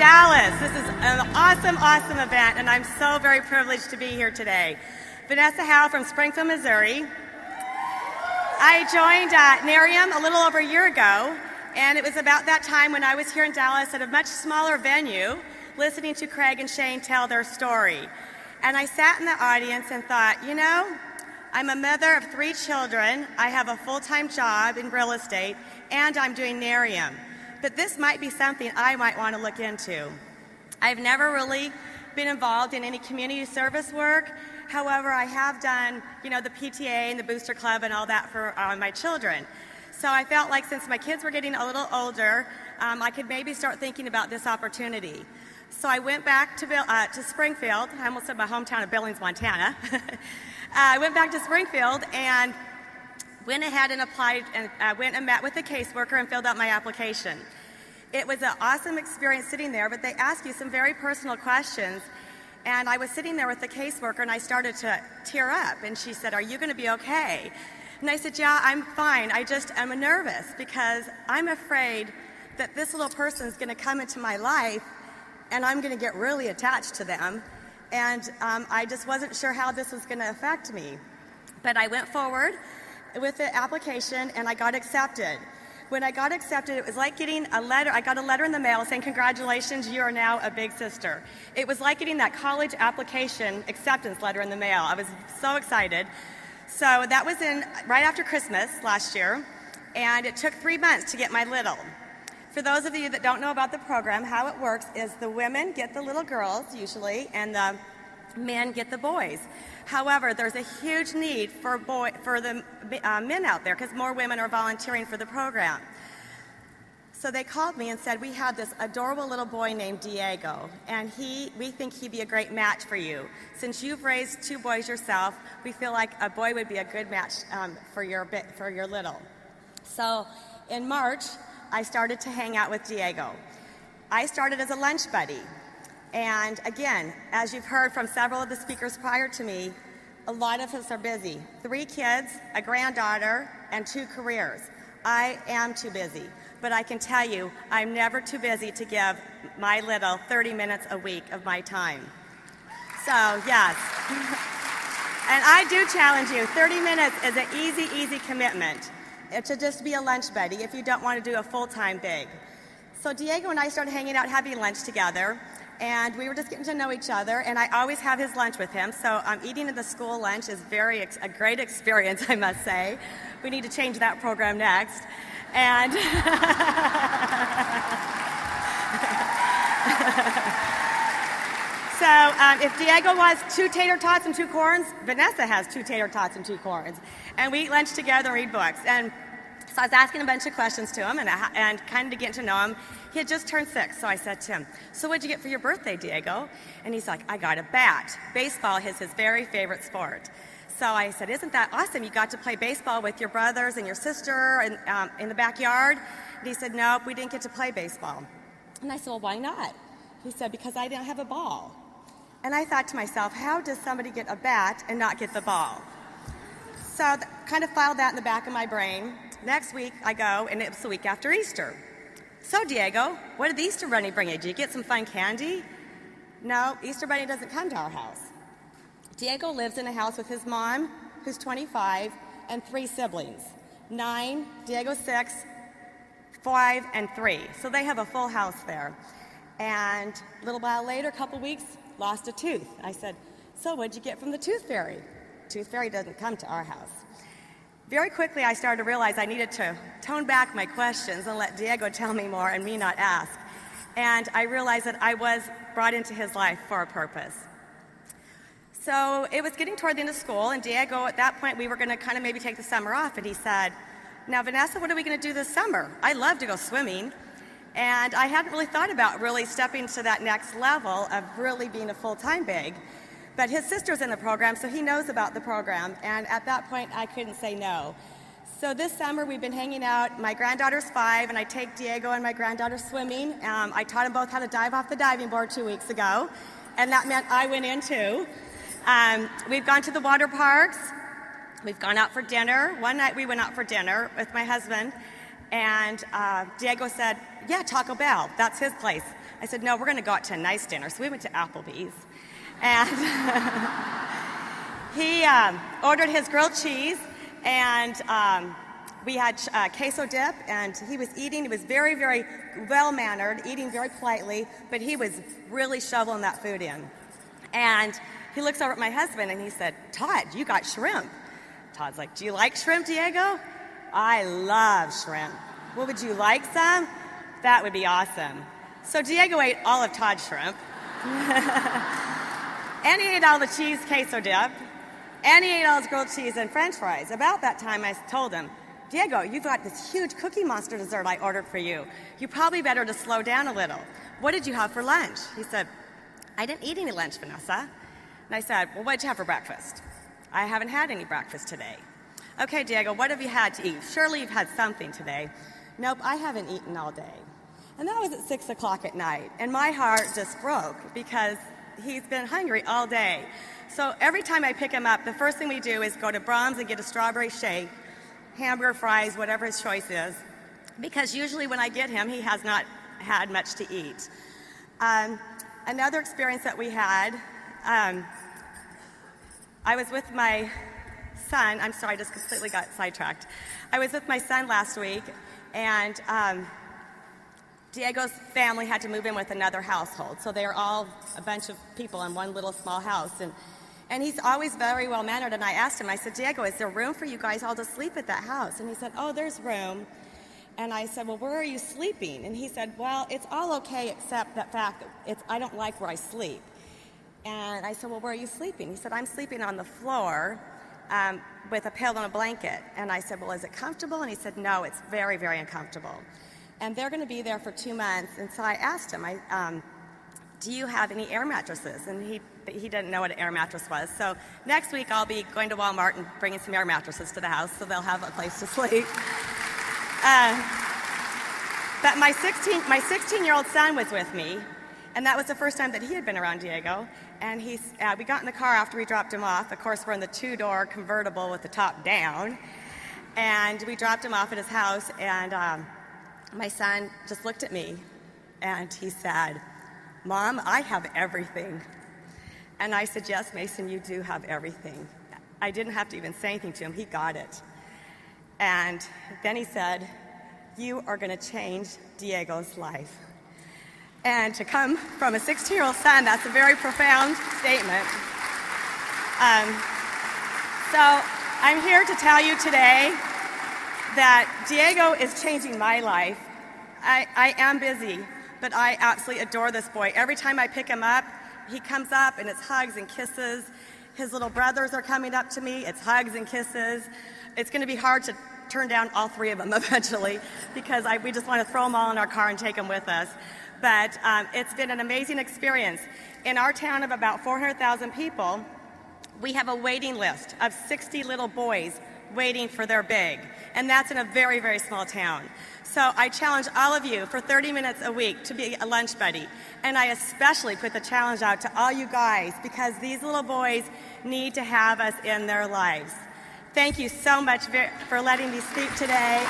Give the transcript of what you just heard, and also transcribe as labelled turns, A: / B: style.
A: Dallas. This is an awesome, awesome event, and I'm so very privileged to be here today. Vanessa Howe from Springfield, Missouri. I joined Nerium a little over a year ago, and it was about that time when I was here in Dallas at a much smaller venue, listening to Craig and Shane tell their story. And I sat in the audience and thought, you know, I'm a mother of 3 children, I have a full-time job in real estate, and I'm doing Nerium. But this might be something I might want to look into. I've never really been involved in any community service work. However, I have done, you know, the PTA and the Booster Club and all that for my children. So I felt like since my kids were getting a little older, I could maybe start thinking about this opportunity. So I went back to Springfield. I almost said my hometown of Billings, Montana. I went back to Springfield and went ahead and applied and went and met with the caseworker and filled out my application. It was an awesome experience sitting there, but they asked you some very personal questions. And I was sitting there with the caseworker and I started to tear up. And she said, "Are you going to be okay?" And I said, "Yeah, I'm fine. I'm nervous because I'm afraid that this little person is going to come into my life and I'm going to get really attached to them. And I just wasn't sure how this was going to affect me." But I went forward with the application and I got accepted. When I got accepted, it was like getting a letter. I got a letter in the mail saying, "Congratulations, you are now a big sister." It was like getting that college application acceptance letter in the mail. I was so excited. So that was right after Christmas last year, and it took 3 months to get my little. For those of you that don't know about the program, how it works is the women get the little girls usually, and the men get the boys. However, there's a huge need for the men out there because more women are volunteering for the program. So they called me and said, "We have this adorable little boy named Diego, and we think he'd be a great match for you. Since you've raised 2 boys yourself, we feel like a boy would be a good match for your little." So in March, I started to hang out with Diego. I started as a lunch buddy. And again, as you've heard from several of the speakers prior to me, a lot of us are busy. 3 kids, a granddaughter, and 2 careers. I am too busy, but I can tell you, I'm never too busy to give my little 30 minutes a week of my time. So, yes. And I do challenge you, 30 minutes is an easy commitment. It should just be a lunch buddy if you don't want to do a full-time gig. So Diego and I started hanging out, having lunch together, and we were just getting to know each other, and I always have his lunch with him, so eating at the school lunch is a great experience, I must say. We need to change that program next. And so if Diego wants 2 tater tots and 2 corns, Vanessa has 2 tater tots and 2 corns. And we eat lunch together and read books. And so I was asking a bunch of questions to him and kind of to get to know him. He had just turned 6, so I said to him, "So what'd you get for your birthday, Diego?" And he's like, "I got a bat. Baseball is his very favorite sport." So I said, "Isn't that awesome? You got to play baseball with your brothers and your sister in the backyard?" And he said, "Nope, we didn't get to play baseball." And I said, "Well, why not?" He said, "Because I didn't have a ball." And I thought to myself, how does somebody get a bat and not get the ball? So kind of filed that in the back of my brain. Next week I go, and it was the week after Easter. "So Diego, what did the Easter Bunny bring you? Did you get some fun candy?" "No, Easter Bunny doesn't come to our house." Diego lives in a house with his mom, who's 25, and 3 siblings. 9, Diego's 6, 5, and 3. So they have a full house there. And a little while later, a couple weeks, lost a tooth. I said, "So what'd you get from the tooth fairy?" Tooth fairy doesn't come to our house. Very quickly, I started to realize I needed to tone back my questions and let Diego tell me more and me not ask. And I realized that I was brought into his life for a purpose. So it was getting toward the end of school, and Diego, at that point, we were going to kind of maybe take the summer off, and he said, "Now, Vanessa, what are we going to do this summer? I love to go swimming." And I hadn't really thought about really stepping to that next level of really being a full-time big. But his sister's in the program, so he knows about the program. And at that point, I couldn't say no. So this summer, we've been hanging out. My granddaughter's 5, and I take Diego and my granddaughter swimming. I taught them both how to dive off the diving board 2 weeks ago, and that meant I went in too. We've gone to the water parks. We've gone out for dinner. One night we went out for dinner with my husband, and Diego said, "Yeah, Taco Bell, that's his place." I said, no, we're going to go out to a nice dinner. So we went to Applebee's. And he ordered his grilled cheese, and we had queso dip, and he was eating. He was very, very well-mannered, eating very politely, but he was really shoveling that food in. And he looks over at my husband, and he said, Todd, you got shrimp. Todd's like, do you like shrimp, Diego? I love shrimp. Well, would you like some? That would be awesome. So Diego ate all of Todd's shrimp. And he ate all the cheese queso dip. And he ate all his grilled cheese and french fries. About that time, I told him, Diego, you've got this huge Cookie Monster dessert I ordered for you. You probably better to slow down a little. What did you have for lunch? He said, I didn't eat any lunch, Vanessa. And I said, well, what did you have for breakfast? I haven't had any breakfast today. Okay, Diego, what have you had to eat? Surely you've had something today. Nope, I haven't eaten all day. And that was at 6 o'clock at night. And my heart just broke because he's been hungry all day. So every time I pick him up, the first thing we do is go to Brahms and get a strawberry shake, hamburger, fries, whatever his choice is, because usually when I get him, he has not had much to eat. Another experience that we had, I was with my son. I'm sorry, I just completely got sidetracked. I was with my son last week, and Diego's family had to move in with another household. So they are all a bunch of people in one little small house. And he's always very well-mannered. And I asked him, I said, Diego, is there room for you guys all to sleep at that house? And he said, oh, there's room. And I said, well, where are you sleeping? And he said, well, it's all okay except the fact that I don't like where I sleep. And I said, well, where are you sleeping? He said, I'm sleeping on the floor with a pillow and a blanket. And I said, well, is it comfortable? And he said, no, it's very, very uncomfortable. And they're going to be there for 2 months. And so I asked him, do you have any air mattresses? And he didn't know what an air mattress was. So next week I'll be going to Walmart and bringing some air mattresses to the house so they'll have a place to sleep. But my 16-year-old son was with me, and that was the first time that he had been around Diego. And we got in the car after we dropped him off. Of course, we're in the 2-door convertible with the top down. And we dropped him off at his house, and my son just looked at me, and he said, Mom, I have everything. And I said, yes, Mason, you do have everything. I didn't have to even say anything to him. He got it. And then he said, you are going to change Diego's life. And to come from a 16-year-old son, that's a very profound statement. So I'm here to tell you today that Diego is changing my life. I am busy, but I absolutely adore this boy. Every time I pick him up, he comes up and it's hugs and kisses. His little brothers are coming up to me. It's hugs and kisses. It's going to be hard to turn down all 3 of them eventually because we just want to throw them all in our car and take them with us. But it's been an amazing experience. In our town of about 400,000 people, we have a waiting list of 60 little boys waiting for their big. And that's in a very, very small town. So I challenge all of you for 30 minutes a week to be a lunch buddy. And I especially put the challenge out to all you guys because these little boys need to have us in their lives. Thank you so much for letting me speak today.